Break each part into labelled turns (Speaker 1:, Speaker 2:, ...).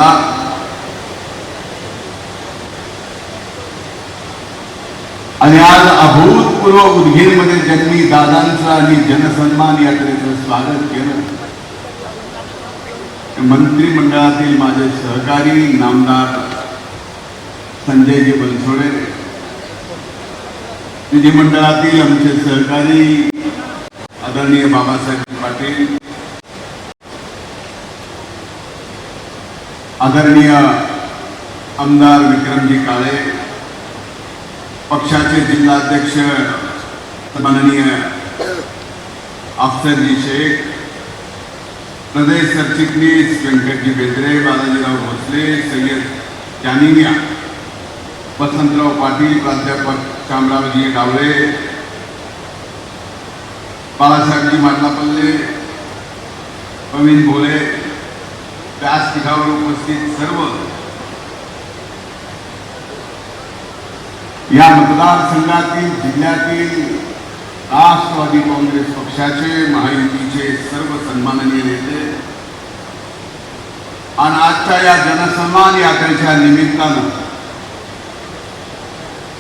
Speaker 1: दादा आणि आज अभूतपूर्व उदगीरमध्ये ज्यांनी दादांचं आणि जनसन्मान यात्रेचं स्वागत केलं, मंत्रिमंडळातील माझे सहकारी नामदार संजयजी बनसोडे, विधिमंडळातील आमचे सहकारी आदरणीय बाबासाहेब पाटील, आदरणीय आमदार विक्रमजी काळे, पक्षाचे जिल्हाध्यक्ष माननीय अफसरजी शेख, प्रदेश सरचिटणीस व्यंकटजी बेदरे, बालाजीराव भोसले, सय्यद जानिया, वसंतराव पाटील, प्राध्यापक शामरावजी डावळे, बाळासाहेबजी माडलापल्ले, प्रवीण भोले, व्यासपीठावर उपस्थित सर्व या मतदारसंघातील जिल्ह्यातील राष्ट्रवादी काँग्रेस पक्षाचे महायुतीचे सर्व सन्माननीय नेते आणि आजच्या या जनसन्मान यात्रेच्या निमित्तानं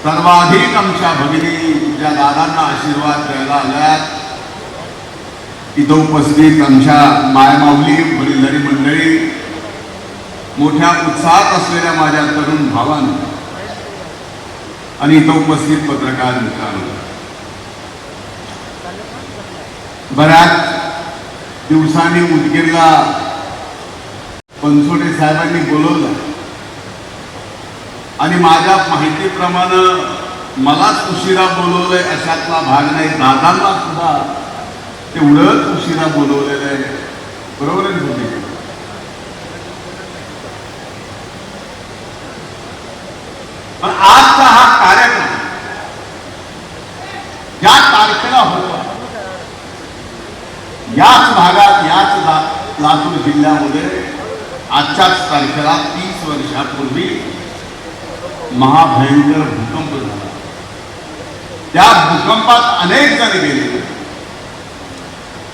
Speaker 1: सर्वाधिक आमच्या भगिनी ज्या दादांना आशीर्वाद द्यायला आल्यात, इथं उपस्थित आमच्या मायमाऊली वडीलधारी मंडळी, मोठ्या उत्साहात असलेल्या माझ्या तरुण भावांना आणि इथं उपस्थित पत्रकार मित्रांनो, बऱ्याच दिवसांनी उदगीरला बनसोडे साहेबांनी बोलवलं आणि माझ्या माहितीप्रमाणे मलाच उशिरा बोलवलंय अशातला भाग नाही, दादांना सुद्धा तेवढंच उशिरा बोलवलेलं आहे, बरोबरच होते. पण आजचा हा कार्यक्रम ज्या तारखेला होता, याच भागात, याच लातूर जिल्ह्यामध्ये आजच्याच तारखेला 30 वर्षापूर्वी महाभयंकर भूकंप झाला. त्या भूकंपात अनेक जण गेले.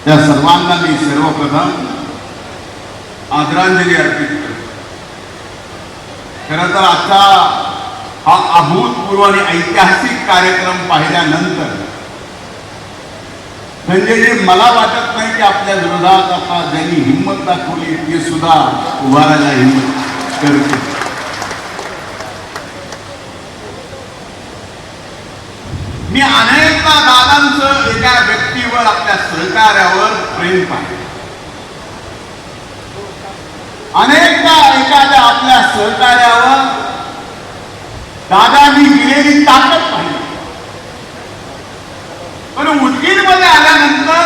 Speaker 1: त्या सर्वांना मी सर्वप्रथम आदरांजली अर्पित करतो. खरं तर आजचा हा अभूतपूर्व आणि ऐतिहासिक कार्यक्रम पाहिल्यानंतर संजयजी, मला वाटत नाही की आपल्या विरोधात आता ज्यांनी हिंमत दाखवली ते सुद्धा उभारायला हिंमत करते. मी अनेकदा दादांचं एका व्यक्तीवर, आपल्या सहकार्यावर प्रेम पाहिलं. अनेकदा एखाद्या आपल्या सहकार्यावर दादांनी दिलेली ताकद पाहिली. पण उदगीरमध्ये आल्यानंतर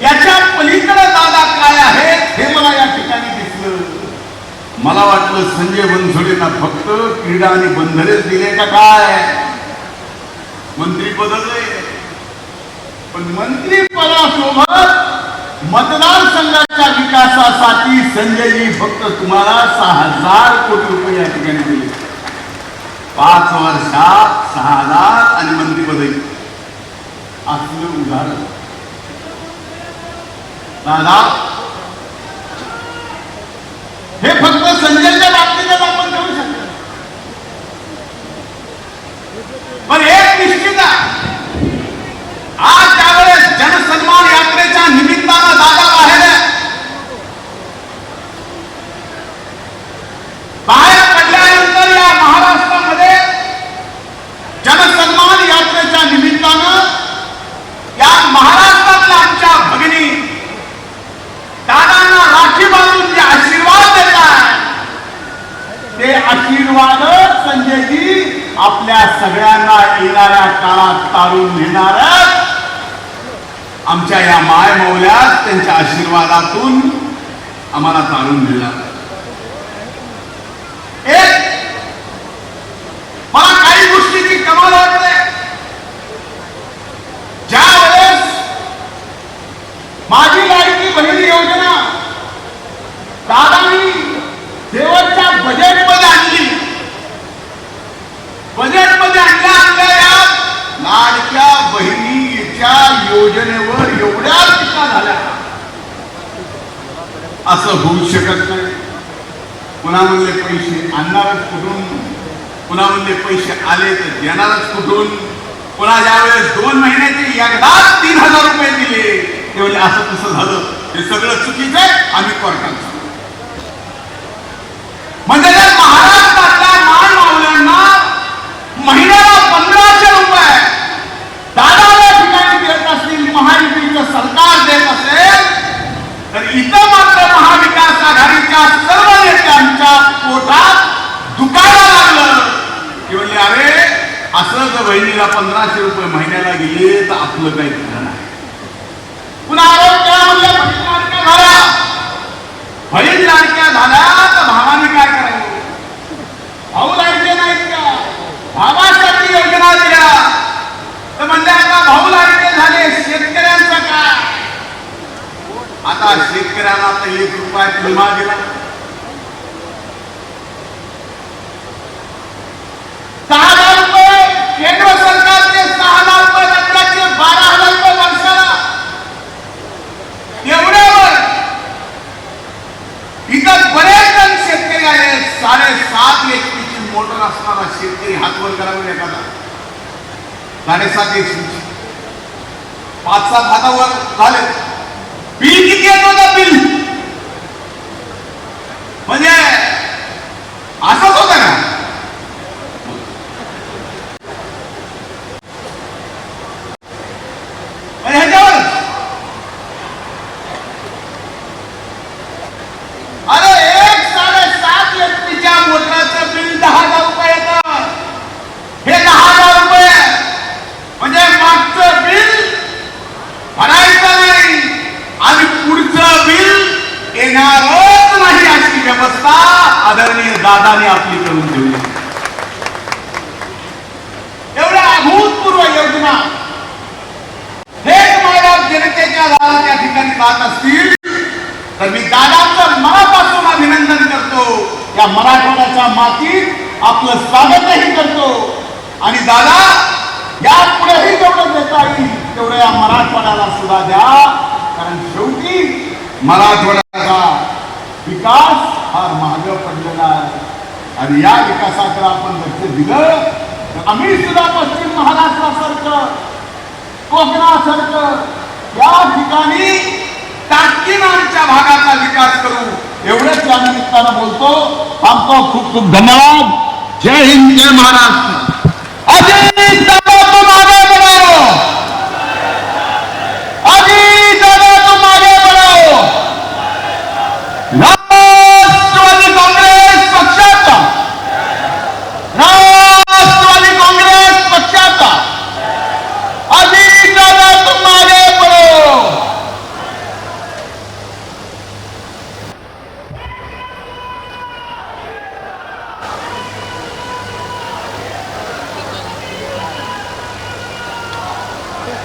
Speaker 1: याच्या पलीकडे दादा काय आहे हे मला या ठिकाणी दिसलं. मला वाटलं संजय बनसोडेंना फक्त क्रीडा आणि बंधनेच दिले का काय, मंत्री बदलले, पण मंत्रीपदासोबत मतदारसंघाच्या विकासासाठी संजयजी फक्त तुम्हाला 6,000 कोटी रुपये या ठिकाणी दिले. 5 वर्षात 6,000 आणि मंत्रीपद असलं उदाहरण. दादा, हे फक्त संजयच्या बाबतीतच आपण करू शकतो. पण एक निश्चित आहे, आज त्यावेळेस जनसन्मान यात्रेच्या निमित्तानं दादा बाहेर पडल्यानंतर या महाराष्ट्रामध्ये जनसन्मान यात्रेच्या निमित्तानं या महाराष्ट्रातल्या आमच्या भगिनी दादांना राखी बांधून जे आशीर्वाद देतात, ते आशीर्वाद संजयजी आपल्या सगळ्यांना येणाऱ्या काळात तारून नेणाऱ्या आमच्या या माय मौल्यात त्यांच्या आशीर्वादातून आम्हाला तारून नेणार. मला काही गोष्टीची कमाल वाटते. ज्या वेळेस माझी लाडकी बहीण योजना दादांनी शेवटच्या बजेटमध्ये आणली, बजेटमध्ये आणल्या या लाडक्या बहिणीच्या योजनेवर एवढ्या टीका झाल्या, असं होऊ होऊच शकत नाही. पुन्हा म्हणले पैसे आणणारच कुठून, पुन्हा म्हणले पैसे आले तर देणारच कुठून, पुन्हा ज्यावेळेस 2 महिन्याचे एकदाच 3000 रुपये दिले ते म्हणजे असं कसं झालं, हे सगळं चुकीचं आहे, आम्ही कोर्टात जाऊ. म्हणजे महाराष्ट्रातल्या मानमावल्यांना महिन्याला 1500 रुपये दादाच्या ठिकाणी देत असतील, महायुतीचं सरकार देत असेल, तर इथं मात्र महाविकास आघाडीच्या सर्व नेत्यांच्या पोटात दुखायला लागलं की म्हणजे अरे असं जर बहिणीला 1500 रुपये महिन्याला गेले तर आपलं काही खरं नाही. पुन्हा आरोग्य म्हणलं बहीण लाडक्या झाल्या, बहीण लाडक्या झाल्या तर भावाने काय करावं, भाऊ लाडके नाहीत का, भावासाठी योजना दिल्या तर म्हणजे आता भाऊ लाडके झाले, शेतकऱ्यांचं काय. आता शेतकऱ्यांना आता 1 रुपया विमा दिला, 6,000 रुपये केंद्र सरकारचे, 6,000 रुपये राज्याचे, 12,000 रुपये वर्षाला. एवढ्यावर इथं बरेच जण शेतकरी आले, 7.5 HP मोटर असणारा शेतकरी हात वर करावे एखादा, 7.5 HP 5-7 हातावर झाले. बिल किती येत होतं, बिल म्हणजे असंच होतं का. ह्याच्यावर अरे 7.5 HP मोटराचं बिल 10,000 रुपये येतं. हे 10,000 रुपये म्हणजे मागचं बिल भरायचं नाही आणि पुढचं बिल येणारच नाही अशी व्यवस्था आदरणीय दादाने आपली करून ठेवली. एवढ्या अभूतपूर्व योजना थेट मायबाप जनतेच्या दारात त्या ठिकाणी जात असतील तर मी दादांचं मनापासून अभिनंदन करतो. या मराठवाड्याच्या मातीत आपलं स्वागतही करतो आणि दादा यापुढेही जेवढं देता येईल तेवढं या मराठवाड्याला सुद्धा द्या, कारण शेवटी मराठवाड्याचा विकास हा मागे पडलेला आहे आणि या विकासाकडे आपण लक्ष दिलं तर आम्ही सुद्धा पश्चिम महाराष्ट्रासारखं, कोकणासारखं या ठिकाणी ताकदीनं आमच्या भागाचा विकास करू एवढंच या निमित्तानं बोलतो. थांबतो. खूप खूप धन्यवाद. जय हिंद, जय महाराष्ट्र. अजय दादा तुम आगे बढ़ो.